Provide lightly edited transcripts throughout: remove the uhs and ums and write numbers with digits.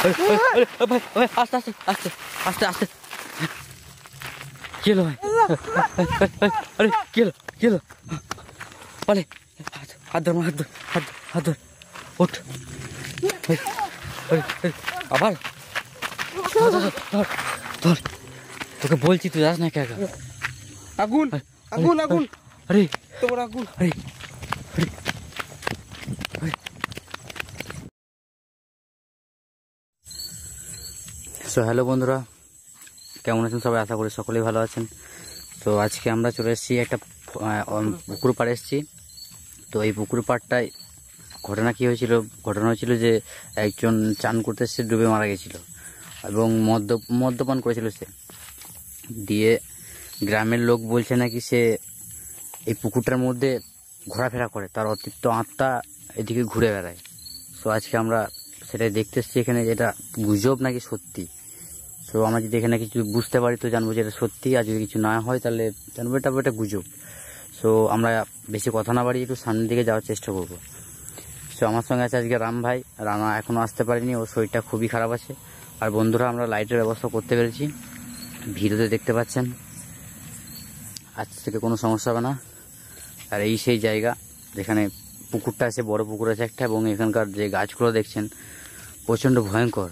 ভাই আস্তে আস্তে আস্তে আস্তে আস্তে কি হলো ভাই? আরে কি হলো কি হলো? বলে হাত ধর হাত ধর হাত হাত ধর ওঠ আবার ধর তোকে বলছি তুই যাস না কে? আগুন আগুন আগুন! আরে তোমার আগুন! আরে সো হ্যালো বন্ধুরা, কেমন আছেন সবাই? আশা করি সকলেই ভালো আছেন। তো আজকে আমরা চলে এসেছি একটা পুকুর পাড়ে এসেছি। তো এই পুকুর পাড়টায় ঘটনা কী হয়েছিল? ঘটনা হয়েছিল যে একজন চান করতে এসে ডুবে মারা গেছিল এবং মদ্যপান করেছিল সে। দিয়ে গ্রামের লোক বলছে নাকি সে এই পুকুরটার মধ্যে ঘোরাফেরা করে, তার অতৃপ্ত আত্মা এদিকে ঘুরে বেড়ায়। তো আজকে আমরা সেটাই দেখতে এসেছি এখানে, যেটা গুজব নাকি সত্যি। তো আমরা যদি এখানে কিছু বুঝতে পারি তো জানবো যে এটা সত্যি, আর যদি কিছু না হয় তাহলে জানবো এটা গুজব। সো আমরা বেশি কথা না বাড়ি একটু সামনের দিকে যাওয়ার চেষ্টা করবো। সো আমার সঙ্গে আছে আজকে রাম ভাই। রানা এখনও আসতে পারেনি, ওর শরীরটা খুবই খারাপ আছে। আর বন্ধুরা, আমরা লাইটের ব্যবস্থা করতে পেরেছি, ভিডিওতে দেখতে পাচ্ছেন। আজ থেকে কোনো সমস্যা হবে না। আর এই সেই জায়গা যেখানে পুকুরটা আছে, বড় পুকুর আছে একটা, এবং এখানকার যে গাছগুলো দেখছেন প্রচণ্ড ভয়ঙ্কর,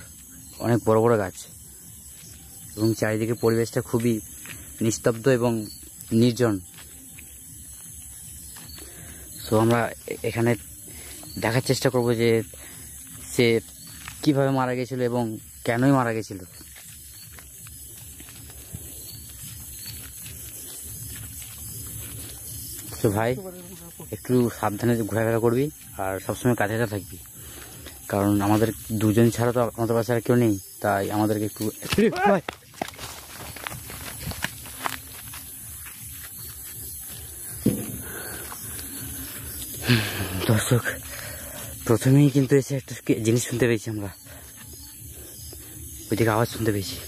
অনেক বড় বড় গাছ, এবং চারিদিকে পরিবেশটা খুবই নিস্তব্ধ এবং নির্জন। সো আমরা এখানে দেখার চেষ্টা করব যে সে কিভাবে মারা গেছিল এবং কেনই মারা গেছিল। তো ভাই একটু সাবধানে ঘোরাফেরা করবি আর সবসময় কাছে থাকবি, কারণ আমাদের দুজন ছাড়া তো আমাদের পাশে আর কেউ নেই, তাই আমাদেরকে একটু দর্শক, প্রথমেই কিন্তু এসে একটা জিনিস শুনতে পেয়েছি আমরা, ওইদিকে আওয়াজ শুনতে পেয়েছি।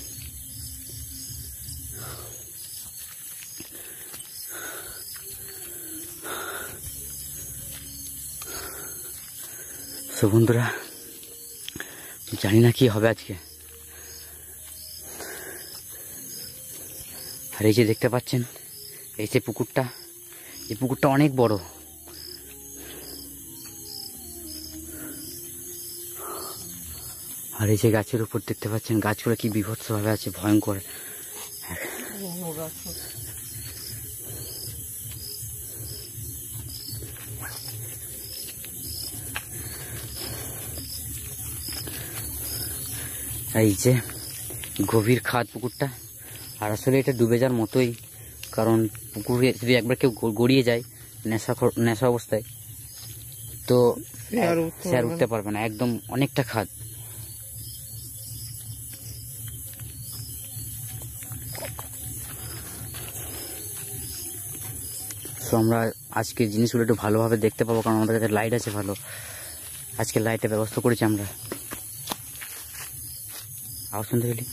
তো বন্ধুরা, জানি না কি হবে আজকে। আর এই যে দেখতে পাচ্ছেন, এই যে পুকুরটা, এই পুকুরটা অনেক বড়। আর এই যে গাছের উপর দেখতে পাচ্ছেন, গাছগুলো কি বিভৎসভাবে আছে, ভয়ঙ্কর। এই যে গভীর খাদ পুকুরটা, আর আসলে এটা ডুবে যাওয়ার মতোই, কারণ পুকুরে যদি একবার কেউ গড়িয়ে যায় নেশা অবস্থায়, তো সে আর উঠতে পারবে না, একদম অনেকটা খাদ। তো আমরা আজকে জিনিসগুলো একটু ভালোভাবে দেখতে পাবো, কারণ আমাদের কাছে লাইট আছে ভালো। আজকে লাইটের ব্যবস্থা করেছি আমরা। আওয়াজ শুনতে পেলি?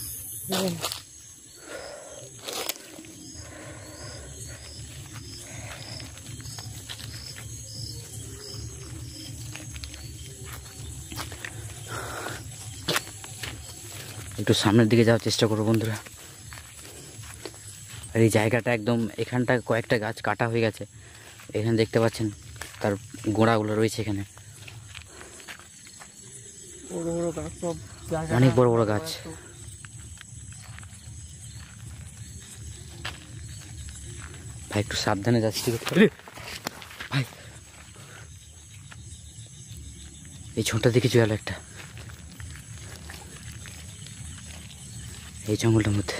একটু সামনের দিকে যাওয়ার চেষ্টা করবো বন্ধুরা। আর এই জায়গাটা একদম, এখানটা কয়েকটা গাছ কাটা হয়ে গেছে, এখানে দেখতে পাচ্ছেন তার গোড়াগুলো রয়েছে এখানে, অনেক বড় বড় গাছ। ভাই একটু সাবধানে যাচ্ছি ভাই, এই ঝোঁটার দিকে চলে একটা, এই জঙ্গলটার মধ্যে।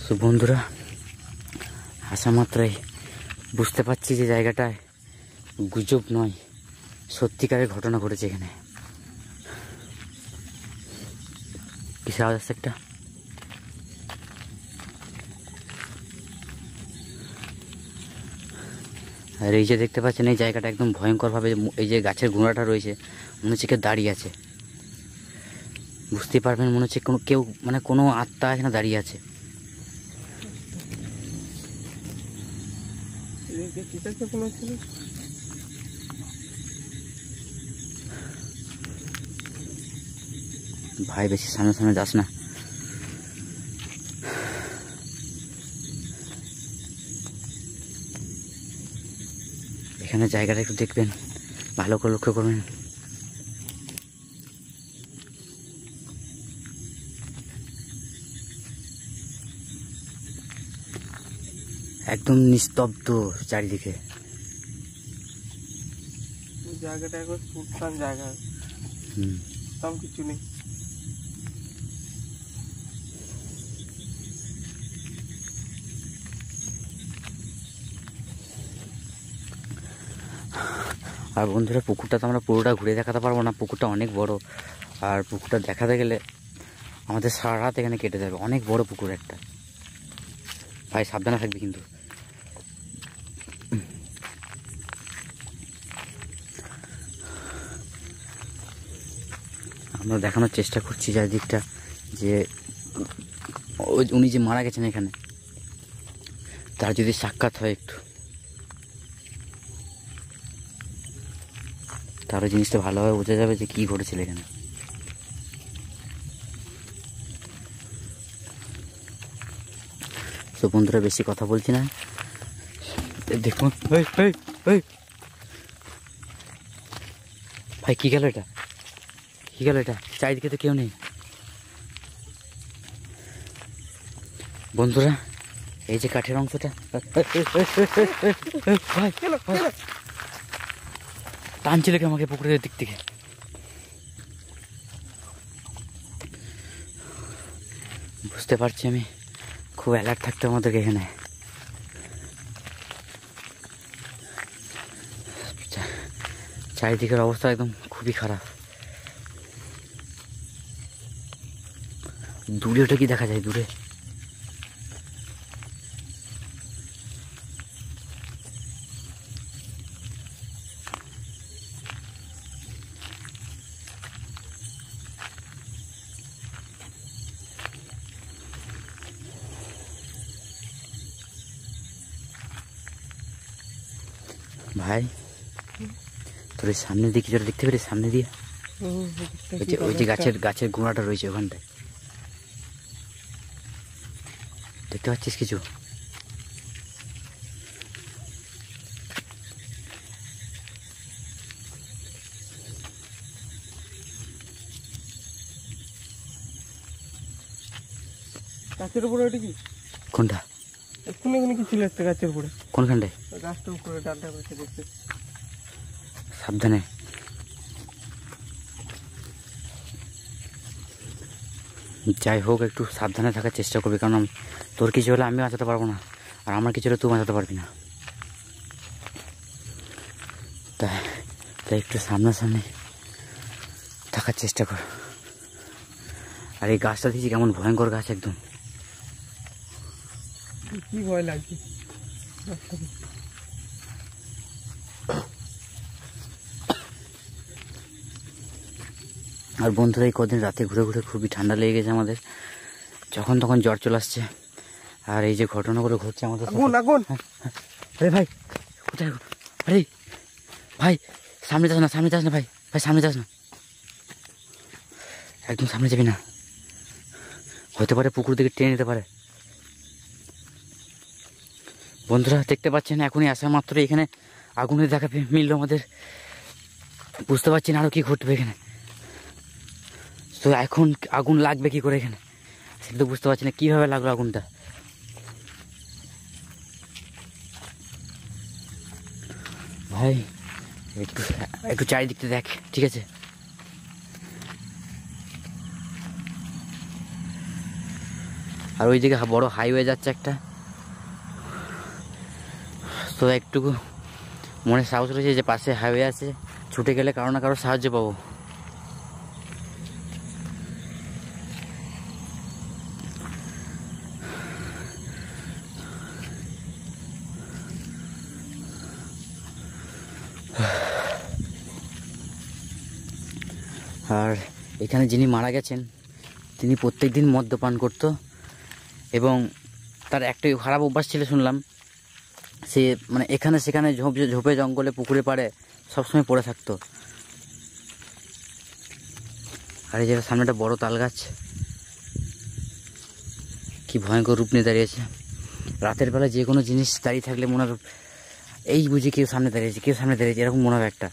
তো বন্ধুরা, আসা মাত্রই বুঝতে পারছি যে জায়গাটায় গুজব নয়, সত্যিকারের ঘটনা ঘটেছে এখানে। কিসে আওয়াজ আসছে একটা? আর এই যে দেখতে পাচ্ছেন, এই জায়গাটা একদম ভয়ঙ্করভাবে, এই যে গাছের গোড়াটা রয়েছে, মনে হচ্ছে কেউ দাঁড়িয়ে আছে। বুঝতে পারবেন, মনে হচ্ছে কেউ মানে কোনো আত্মা এখানে দাঁড়িয়ে আছে। ভাই বেশি সামনে সামনে যাস না। এখানে জায়গাটা একটু দেখবেন, ভালো করে লক্ষ্য করবেন। একদম নিস্তব্ধ চারিদিকে। জায়গাটা একবার সুনসান জায়গা, সব কিছু নেই। আর বন্ধুরা, পুকুরটা তো আমরা পুরোটা ঘুরে দেখাতে পারবো না, পুকুরটা অনেক বড়। আর পুকুরটা দেখাতে গেলে আমাদের সারা রাত এখানে কেটে যাবে। অনেক বড় পুকুর একটা। ভাই সাবধানে থাকবি কিন্তু। আমরা দেখানোর চেষ্টা করছি চারিদিকটা, যে উনি যে মারা গেছেন এখানে, তার যদি সাক্ষাৎ হয় একটু, তারও জিনিসটা ভালোভাবে বোঝা যাবে যে কী ঘটেছিল এখানে। তো বন্ধুরা, বেশি কথা বলছি না, দেখুন। ভাই কী গেল এটা, কী গেল এটা? চারিদিকে তো কেউ নেই বন্ধুরা। এই যে কাঠের অংশটা, ভাই টানছিল কি আমাকে পুকুরের দিক থেকে? বুঝতে পারছি আমি, খুব অ্যালার্ট থাকতে আমাদেরকে এখানে। চারিদিকের অবস্থা একদম খুবই খারাপ। দূরে ওটা কি দেখা যায়? দূরে ভাই, তোর এই সামনের দিকে যেটা দেখতে পারিস, সামনে দিয়ে ওই যে গাছের গোড়াটা রয়েছে ওখানটায়, দেখতে পাচ্ছিস কিছু? গাছের উপরে ওটা কি? কোনটা? এক্ষুনি এখানে কি ছিল একটা গাছের উপরে? কোনখানটায়? গাছটার উপরে ডালটা বসে দেখতে। সাবধানে। যাই হোক, একটু সাবধানে থাকার চেষ্টা করবি, কারণ তোর কিছু হলে আমি বাঁচাতে পারবো না, আর আমার কিছু হলে তুই বাঁচাতে পারবি না। তাই একটু সামনাসামনি থাকার চেষ্টা কর। আর এই গাছটা দেখছি কেমন ভয়ঙ্কর গাছ একদম। কি ভয় লাগছে। আর বন্ধুরা, এই কদিন রাতে ঘুরে ঘুরে খুবই ঠান্ডা লেগে গেছে আমাদের, যখন তখন জ্বর চলে আসছে। আর এই যে ঘটনাগুলো ঘটছে আমাদের সাথে। আরে ভাই, কোথায়? আরে ভাই, সামনে যাস না, সামনে যাস না ভাই, ভাই সামনে যাস না, একদম সামনে যাবি না, হতে পারে পুকুর দিকে টেনে নিতে পারে। বন্ধুরা দেখতে পাচ্ছেন, এখনই আসা মাত্র এখানে আগুনের দেখা মিলল আমাদের। বুঝতে পারছি না আরও কী ঘটবে এখানে। তো এখন আগুন লাগবে কি করে এখানে, সেটা তো বুঝতে পারছি না কীভাবে লাগলো আগুনটা। ভাই একটু চারিদিকটা দেখ, ঠিক আছে? আর ওই দিকে বড় হাইওয়ে যাচ্ছে একটা, তো একটুকু মনে সাহস রয়েছে যে পাশে হাইওয়ে আছে, ছুটে গেলে কারো না কারো সাহায্য পাবো। আর এখানে যিনি মারা গেছেন, তিনি প্রত্যেক দিন মদ্যপান করতো, এবং তার একটাই খারাপ অভ্যাস ছিল শুনলাম, সে মানে এখানে সেখানে ঝোপে জঙ্গলে পুকুরে পাড়ে সবসময় পড়ে থাকতো। আর এই জায়গার সামনে একটা বড় তাল গাছ, কি ভয়ঙ্কর রূপ নিয়ে দাঁড়িয়েছে। রাতের বেলা যে কোনো জিনিস দাঁড়িয়ে থাকলে মনে হবে এই বুঝি কেউ সামনে দাঁড়িয়েছে, কেউ সামনে দাঁড়িয়েছে, এরকম মনে হবে একটা,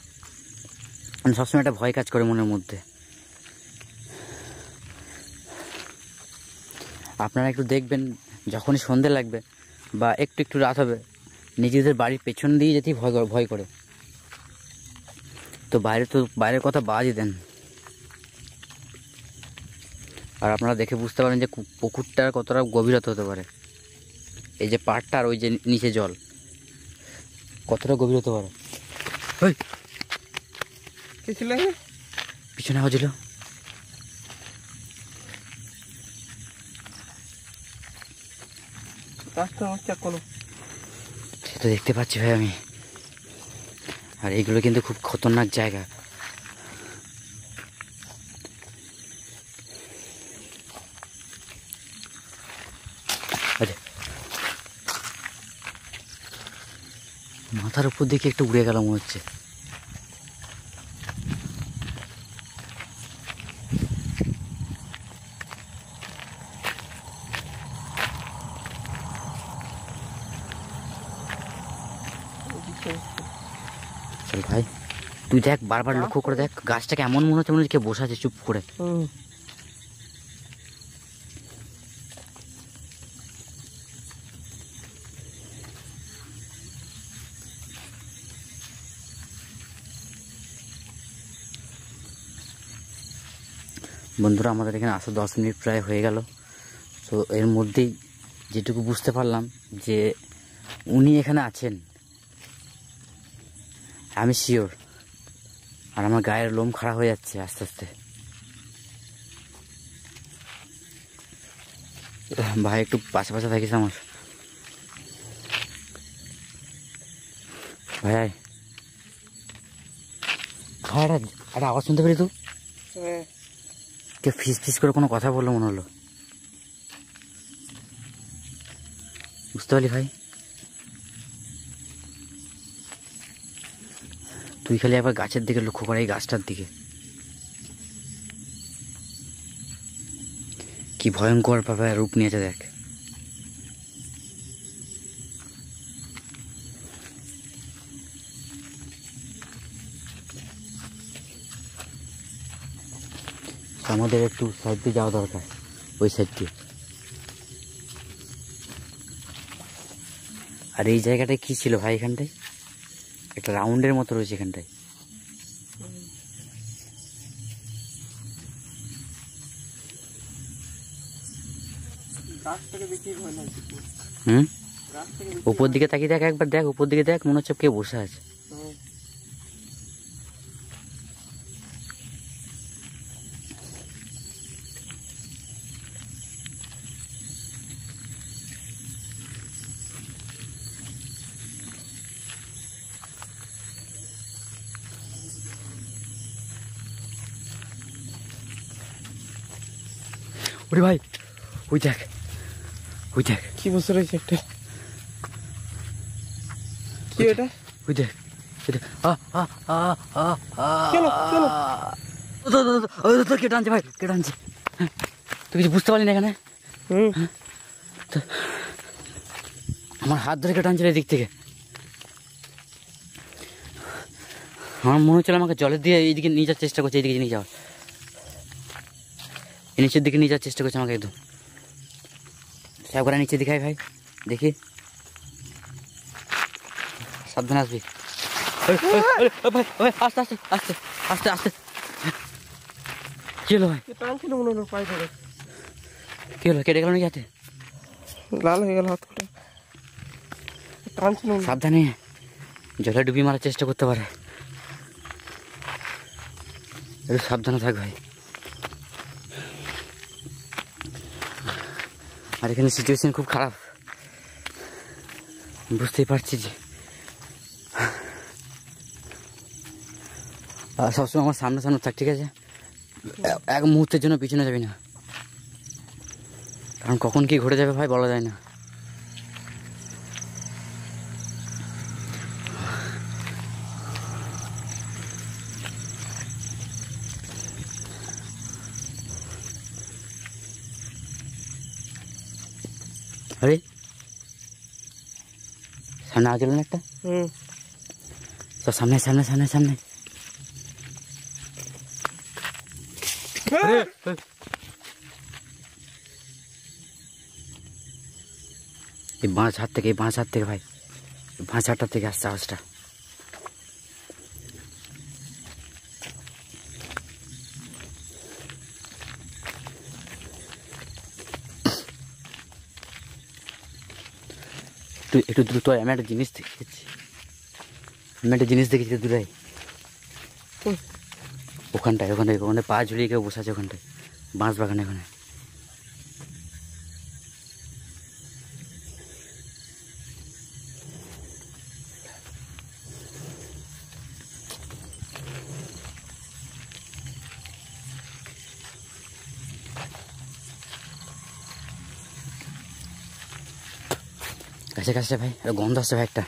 মানে সবসময় একটা ভয় কাজ করে মনের মধ্যে। আপনারা একটু দেখবেন, যখনই সন্ধে লাগবে বা একটু একটু রাত হবে, নিজেদের বাড়ির পেছন দিয়ে যেতেই ভয় করে। তো বাইরের কথা বাদই দেন। আর আপনারা দেখে বুঝতে পারেন যে পুকুরটার কতটা গভীরতা হতে পারে। এই যে পাড়টা আর ওই যে নিচে জল কতটা গভীর হতে পারে। ওই কি ছিল পিছনে হয়েছিল, সে তো দেখতে পাচ্ছি ভাই আমি। আর এইগুলো কিন্তু খুব খতরনাক জায়গা। মাথার উপর দিকে একটু উড়ে গেল মনে হচ্ছে। চল ভাই তুই দেখ, বারবার লক্ষ্য করে দেখ গাছটাকে, এমন মনে হচ্ছে মনে হচ্ছে কেউ বসে আছে চুপ করে। বন্ধুরা আমাদের এখানে আসা 10 মিনিট প্রায় হয়ে গেল। তো এর মধ্যেই যেটুকু বুঝতে পারলাম যে উনি এখানে আছেন, আমি শিওর। আর আমার গায়ের লোম খাড়া হয়ে যাচ্ছে আস্তে আস্তে। ভাই একটু পাশে পাশে থাকিস আমার ভাই। একটা আওয়াজ শুনতে পেলি তো? কে ফিস ফিস করে কোনো কথা বললো মনে হলো, বুঝতে পারলি ভাই? তুই খালি একবার গাছের দিকে লক্ষ্য করে, এই গাছটার দিকে কি ভয়ঙ্কর ভাবে রূপ নিয়েছে দেখ। আমাদের একটু সাইড দিয়ে যাওয়া দরকার, ওই সাইড দিয়ে। আর এই জায়গাটায় কি ছিল ভাই? এখানটায় একটা রাউন্ডের মতো রয়েছে এখানটায়। উপর দিকে তাকিয়ে দেখ একবার, দেখ উপর দিকে দেখ, মনে হচ্ছে কেউ বসে আছে। ওরে ভাই ওই দেখ, ওই দেখ কি বসে রয়েছে একটা, কি এটা? ওই দেখ কে টানছে ভাই, কে টানছে? তুই কিছু বুঝতে পারলি না এখানে? আমার হাত ধরে কে টানছিল এদিক থেকে। আমার মনে হচ্ছিল আমাকে জলের দিয়ে এইদিকে নিয়ে যাওয়ার চেষ্টা করছে, এইদিকে নিয়ে যাওয়ার, নিচের দিকে নিয়ে যাওয়ার চেষ্টা করছে আমাকে একদম। একবার নিচে দেখাই ভাই, দেখি, সাবধানে আসবি। আস্তে আস্তে আস্তে আস্তে আস্তে। কি হলো ভাই? টানছিল মনে হলো পায়ে ধরে। কি হলো, কেটে গেল নাকি হাতে? লাল হয়ে গেল হাত করে, টানছিল। সাবধানে, জলে ডুবি মারার চেষ্টা করতে পারে, একটু সাবধানে থাক ভাই। আর এখানে সিচুয়েশন খুব খারাপ, বুঝতেই পারছি যে। আর সবসময় আমার সামনে সামনে থাক, ঠিক আছে? এক মুহূর্তের জন্য পিছনে যাবি না, কারণ কখন কি ঘটে যাবে ভাই বলা যায় না। আরে সামনে আগে না একটা, তো সামনে সামনে সামনে সামনে। এই বাঁ হাত থেকে, এই বাঁ হাত থেকে ভাই, বাঁ হাতটা থেকে আসছে আওয়াজটা। তুই একটু দ্রুত আয়, আমি একটা জিনিস দেখেছি, দূরে ওখানটায়, ওখানে পা ঝুলিয়ে কেউ বসে আছে ওখানটায়, বাঁশ বাগানে ওখানে। কাছে কাছে ভাই, আর গন্ধ আসছে ভাই একটা।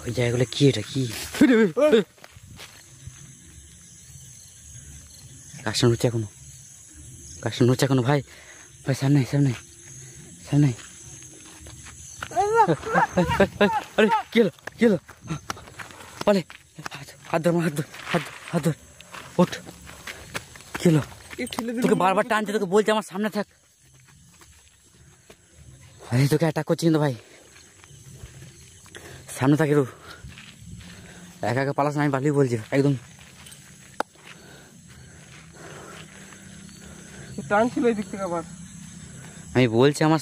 ওই জায়গাগুলো কি, এটা কি কাশন হচ্ছে এখনো, কাশন হচ্ছে এখনো ভাই, ভাই সামনে সামনে সামনে। আরে কি হলো, কি হলো, বলে হাত ধর, হাত ধর, ওঠ, কি হলো? তোকে বারবার টানছে, তোকে বলছে আমার সামনে থাক। আরে তোকে অ্যাটাক করছি কিন্তু ভাই, সামনে থাকে রু, একা একা পালাস না, আমি ভালোই বলছি একদম। টানছিল এই দিক থেকে আবার, আমি বলছি আমার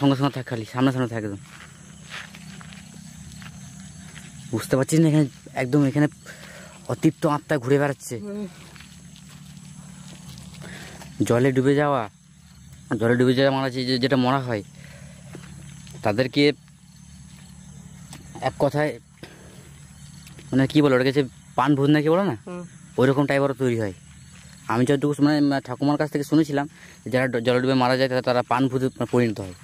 সঙ্গে সঙ্গে থাক, খালি সামনে সামনে থাক একদম। বুঝতে পারছিস না এখানে একদম, এখানে অতৃপ্ত আত্মা ঘুরে বেড়াচ্ছে। জলে ডুবে যাওয়া মারা, যেটা মরা হয় তাদেরকে এক কথায় মানে কি বলে, ওটা কাছে পান ভূত না কি বলো না, ওই রকম টাইপ ওরা তৈরি হয়। আমি যতটুকু মানে ঠাকুমার কাছ থেকে শুনেছিলাম, যারা জলে ডুবে মারা যায় তারা পান ভূত পরিণত হয়।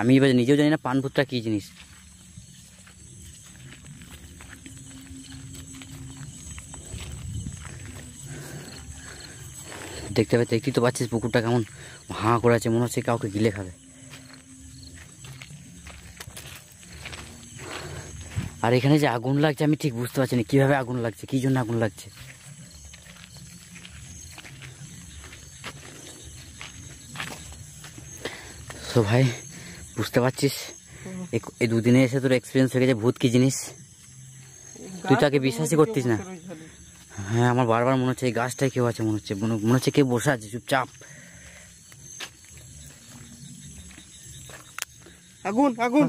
আমি এবার নিজেও জানি না পান ভূতটা কী জিনিস। দেখতেই তো পাচ্ছিস পুকুরটা কেমন হাঁ করে আছে, মনে হচ্ছে কাউকে গিলে খাবে। আর এখানে যে আগুন লাগছে আমি ঠিক বুঝতে পারছি না কীভাবে আগুন লাগছে, কী জন্য আগুন লাগছে। তো ভাই বুঝতে পারছিস, এই দুদিনে এসে তোর এক্সপিরিয়েন্স হয়ে গেছে ভূত কী জিনিস। তুই তো আগে বিশ্বাসই করতিস না। হ্যাঁ, আমার বারবার মনে হচ্ছে এই গাছটায় কেউ আছে, মনে হচ্ছে কেউ বসে আছে চুপচাপ। আগুন আগুন,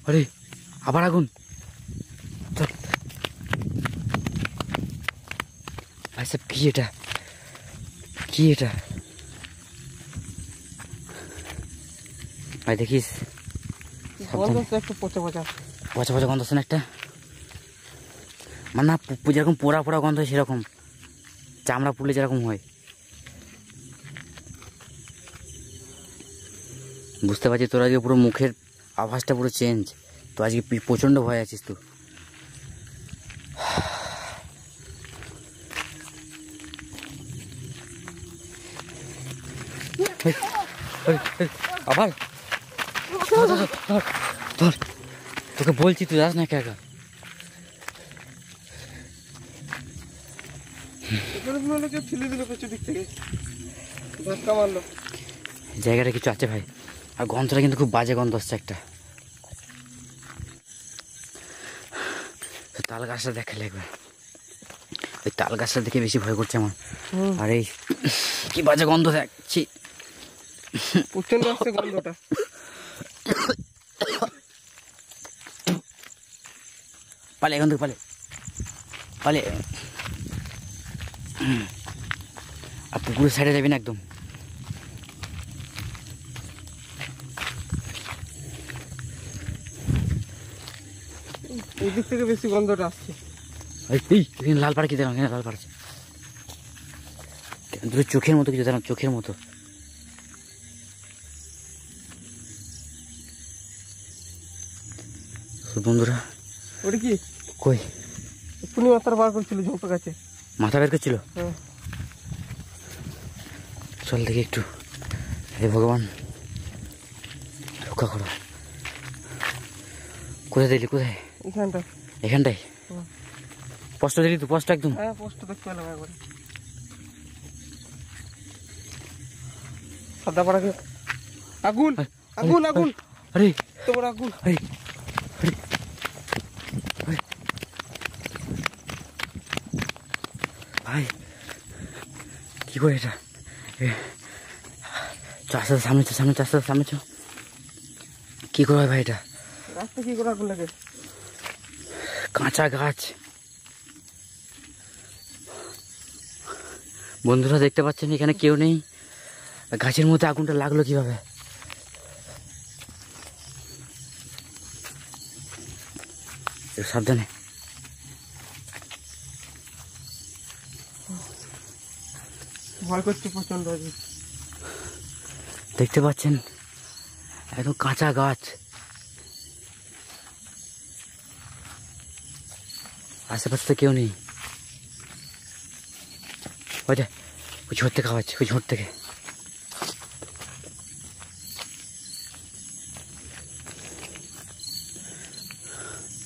আরে আবার আগুন, ভাই সব কি এটা, কি এটা ভাই, দেখিস একটু পচা পচা পচা পচা গন্ধ আছে না একটা, মানে না যেরকম পোড়া পোড়া গন্ধ হয় সেরকম, চামড়া পুড়লে যেরকম হয়। বুঝতে পারছি তোর আজকে পুরো মুখের আভাসটা পুরো চেঞ্জ, তো আজকে প্রচণ্ড ভয় আছিস তুই। আবার ধর, তোকে বলছি তুই যাস না একা একা। জায়গাটা কিছু আছে ভাই, আর গন্ধটা কিন্তু খুব বাজে গন্ধ আসছে একটা। তাল গাছটা দেখালে একবার, ওই তাল গাছটা দেখে বেশি ভয় করছে আমার। আর এই কি বাজে গন্ধ দেখছি, প্রচন্ড আসছে গন্ধটা। পালে এখান থেকে পালে, আর পুকুরের সাইডে যাবি না একদম। এই দিক থেকে বেশি গন্ধটা আসছে। এই লাল পাড়া কি দিলাম, এখানে লাল পাড়া দুটো চোখের মতো কিছু দিলাম, চোখের মতো। বন্ধুরা ওটা কি কই পূর্ণিমাত্রা বার করছিল ঝোপের কাছে, মাথা বের করছিল। হ্যাঁ চল দেখি একটু। হে ভগবান রক্ষা করো। কোথায় দিলি, কোথায়? এখানটা। এখানটাই হুম। পোস্ট দিলি তো? পোস্ট একদম হ্যাঁ পোস্ট দেখতে পেলাম একবারে। সাদা পাড়াকে আগুন আগুন আগুন। আরে তোমার আগুন। আরে আরে আরে ভাই কি করে এটা? আস্তে আস্তে সামনে চো, সামনে চো, আস্তে আস্তে সামনে চো। কি করে হয় ভাই এটা? রাস্তা কি করে আগুন লাগে? কাঁচা গাছ। বন্ধুরা দেখতে পাচ্ছেন এখানে কেউ নেই, গাছের মধ্যে আগুনটা লাগলো কিভাবে? একটু সাবধানে। ভয় করছে প্রচন্ড। দেখতে পাচ্ছেন একদম কাঁচা গাছ, আশেপাশে তো কেউ নেই। ওইটা ওই ঝোর থেকে খাওয়াচ্ছে, ওই ঝোর থেকে।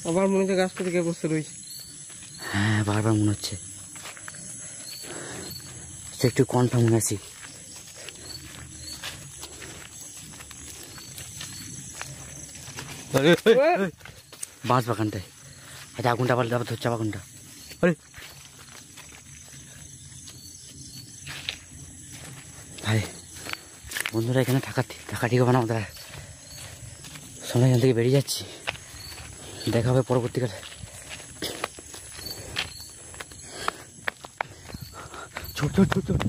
আবার মনে হচ্ছে গাছটা থেকে বসে রয়েছে। হ্যাঁ বারবার মনে হচ্ছে, একটু কনফার্ম হয়ে আছি। বাঁশ বাগানটায় এটা আগুনটা আবার আবার ধরছে আগুনটা। আরে ভাই বন্ধুরা এখানে থাকা ঠিক হবে না আমাদের। সবাই এখান থেকে বেরিয়ে যাচ্ছি, দেখা হবে পরবর্তীকালে। ছোট ছোট ছোট